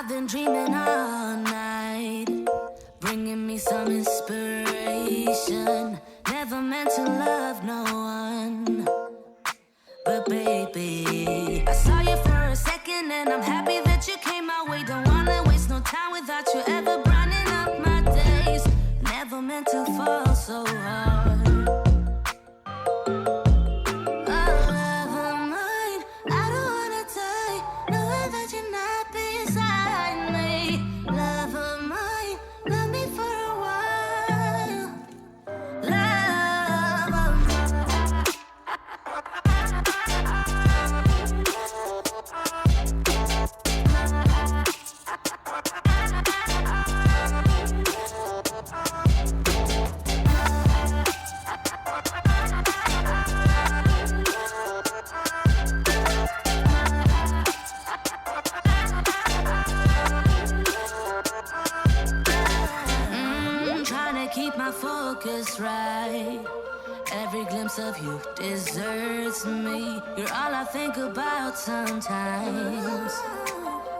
I've been dreaming all night, bringing me some inspiration. Never meant to love no one, but baby, I saw you for a second and I'm happy that you came my way. Don't wanna waste no time without you ever brightening up my days. Never meant to fall so hard. Keep my focus right. Every glimpse of you deserts me. You're all I think about sometimes.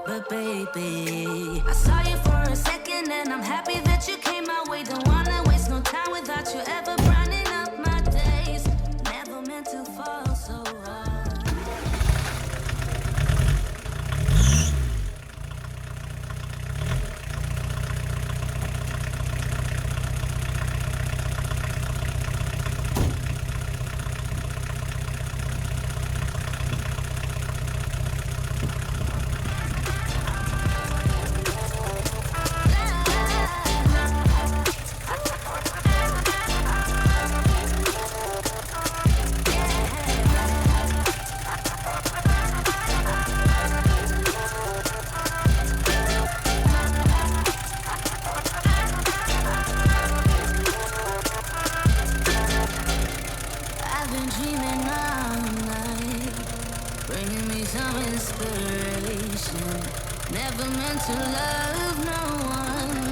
But baby, I saw you for a second and I'm happy that you came my way. Don't wanna waste no time without you ever brightening up my days. Never meant to fall so hard. Inspiration. Never meant to love no one,